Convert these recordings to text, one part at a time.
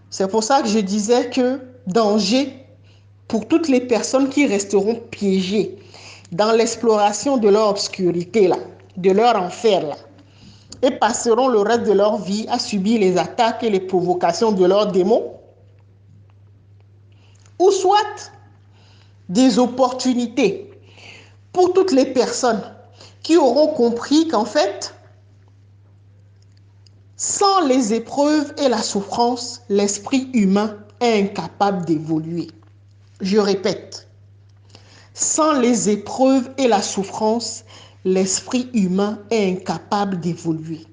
C'est pour ça que je disais que danger pour toutes les personnes qui resteront piégées dans l'exploration de leur obscurité, là, de leur enfer, là, et passeront le reste de leur vie à subir les attaques et les provocations de leurs démons, ou soit des opportunités pour toutes les personnes qui auront compris qu'en fait, sans les épreuves et la souffrance, l'esprit humain est incapable d'évoluer. Je répète, sans les épreuves et la souffrance, l'esprit humain est incapable d'évoluer.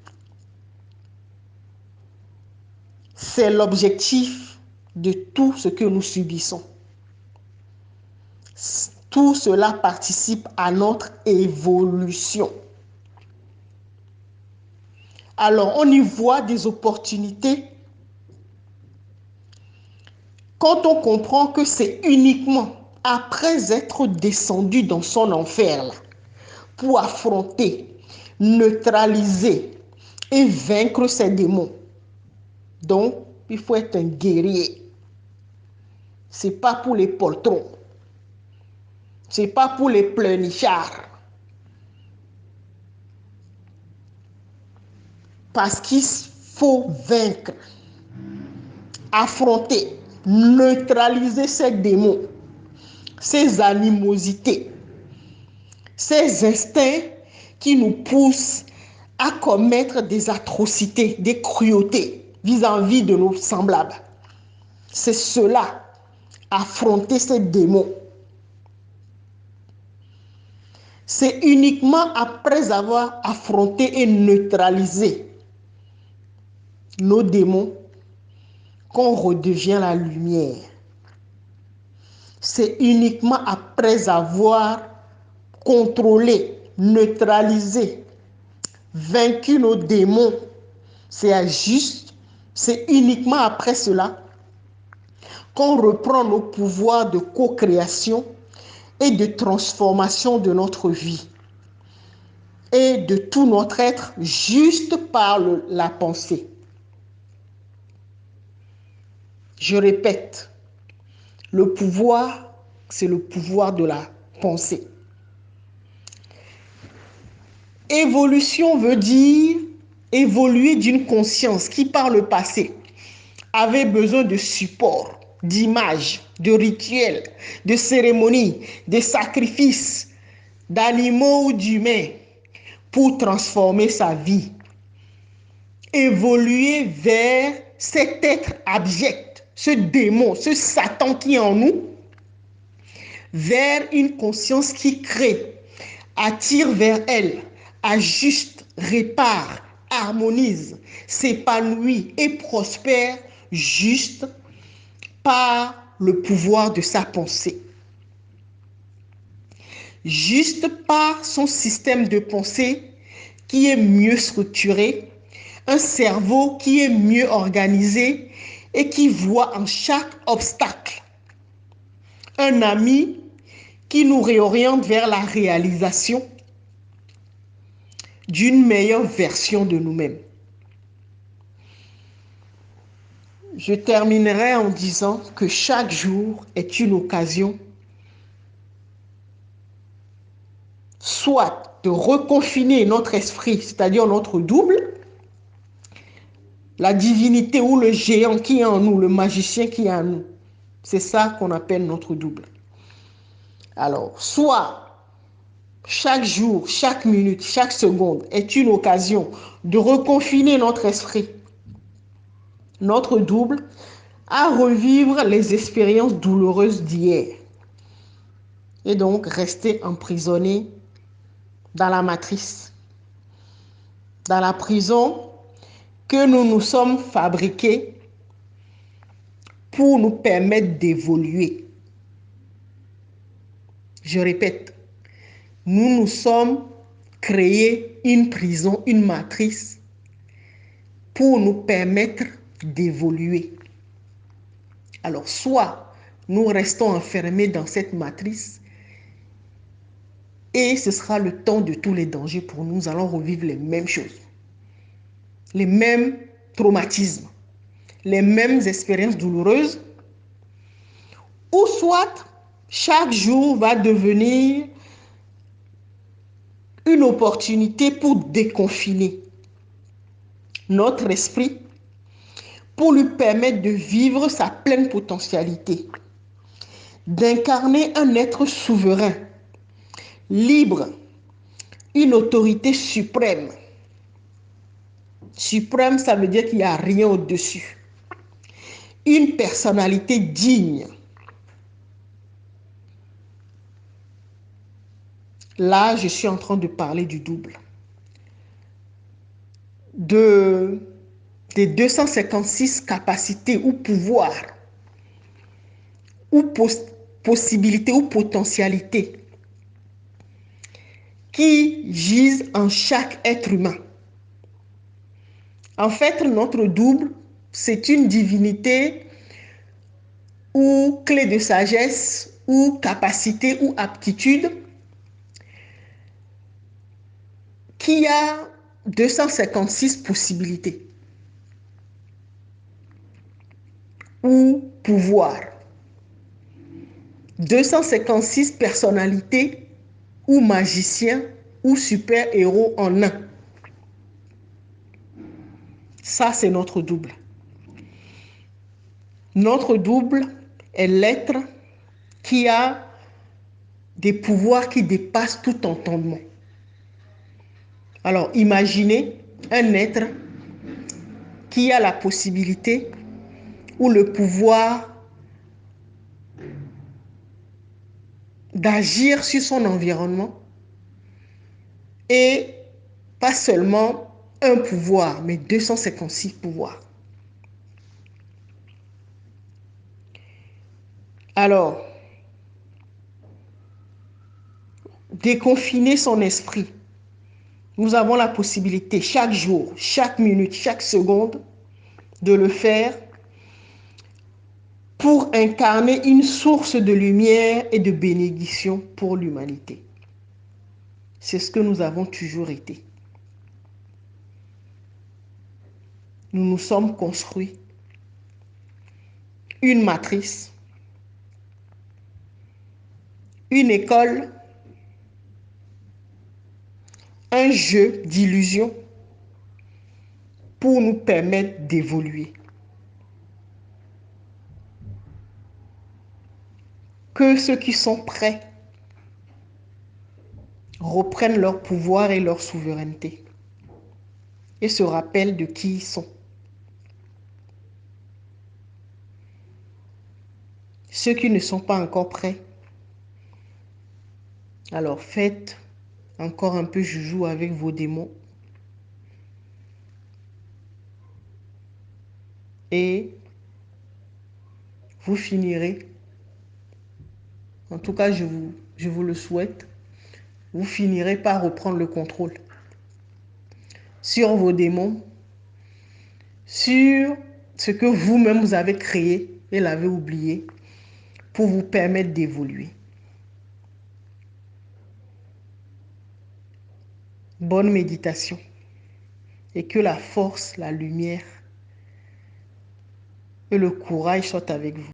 C'est l'objectif de tout ce que nous subissons. Tout cela participe à notre évolution. Alors, on y voit des opportunités quand on comprend que c'est uniquement après être descendu dans son enfer là, pour affronter, neutraliser et vaincre ses démons. Donc, il faut être un guerrier. Ce n'est pas pour les poltrons. Ce n'est pas pour les pleurnichards. Parce qu'il faut vaincre, affronter, neutraliser ces démons, ces animosités, ces instincts qui nous poussent à commettre des atrocités, des cruautés vis-à-vis de nos semblables. C'est cela, affronter ces démons. C'est uniquement après avoir affronté et neutralisé nos démons qu'on redevient la lumière. C'est uniquement après avoir contrôlé, neutralisé, vaincu nos démons. C'est uniquement après cela qu'on reprend nos pouvoirs de co-création et de transformation de notre vie et de tout notre être juste par la pensée. Je répète, le pouvoir, c'est le pouvoir de la pensée. Évolution veut dire évoluer d'une conscience qui, par le passé, avait besoin de support, d'images, de rituels, de cérémonies, de sacrifices, d'animaux ou d'humains pour transformer sa vie. Évoluer vers cet être abject, ce démon, ce Satan qui est en nous, vers une conscience qui crée, attire vers elle, ajuste, répare, harmonise, s'épanouit et prospère juste par le pouvoir de sa pensée. Juste par son système de pensée qui est mieux structuré, un cerveau qui est mieux organisé et qui voit en chaque obstacle un ami qui nous réoriente vers la réalisation d'une meilleure version de nous-mêmes. Je terminerai en disant que chaque jour est une occasion soit de reconfiner notre esprit, c'est-à-dire notre double, la divinité ou le géant qui est en nous, le magicien qui est en nous. C'est ça qu'on appelle notre double. Alors, soit chaque jour, chaque minute, chaque seconde est une occasion de reconfiner notre esprit, notre double, à revivre les expériences douloureuses d'hier. Et donc, rester emprisonné dans la matrice, dans la prison que nous nous sommes fabriqués pour nous permettre d'évoluer. Je répète, nous nous sommes créés une prison, une matrice pour nous permettre d'évoluer. Alors, soit nous restons enfermés dans cette matrice et ce sera le temps de tous les dangers pour nous. Nous allons revivre les mêmes choses, les mêmes traumatismes, les mêmes expériences douloureuses, ou soit chaque jour va devenir une opportunité pour déconfiner notre esprit, pour lui permettre de vivre sa pleine potentialité, d'incarner un être souverain, libre, une autorité suprême. Suprême, ça veut dire qu'il n'y a rien au-dessus. Une personnalité digne. Là, je suis en train de parler du double. Des 256 capacités ou pouvoirs, ou possibilités ou potentialités qui gisent en chaque être humain. En fait, notre double, c'est une divinité ou clé de sagesse ou capacité ou aptitude qui a 256 possibilités ou pouvoirs, 256 personnalités ou magiciens ou super-héros en un. Ça, c'est notre double. Notre double est l'être qui a des pouvoirs qui dépassent tout entendement. Alors, imaginez un être qui a la possibilité ou le pouvoir d'agir sur son environnement et pas seulement un pouvoir, mais 256 pouvoirs. Alors, déconfiner son esprit. Nous avons la possibilité chaque jour, chaque minute, chaque seconde de le faire pour incarner une source de lumière et de bénédiction pour l'humanité. C'est ce que nous avons toujours été. Nous nous sommes construits une matrice, une école, un jeu d'illusions pour nous permettre d'évoluer. Que ceux qui sont prêts reprennent leur pouvoir et leur souveraineté et se rappellent de qui ils sont. Ceux qui ne sont pas encore prêts, alors faites encore un peu joujou avec vos démons et vous finirez, en tout cas je vous le souhaite, vous finirez par reprendre le contrôle sur vos démons, sur ce que vous-même vous avez créé et l'avez oublié pour vous permettre d'évoluer. Bonne méditation et que la force, la lumière et le courage soient avec vous.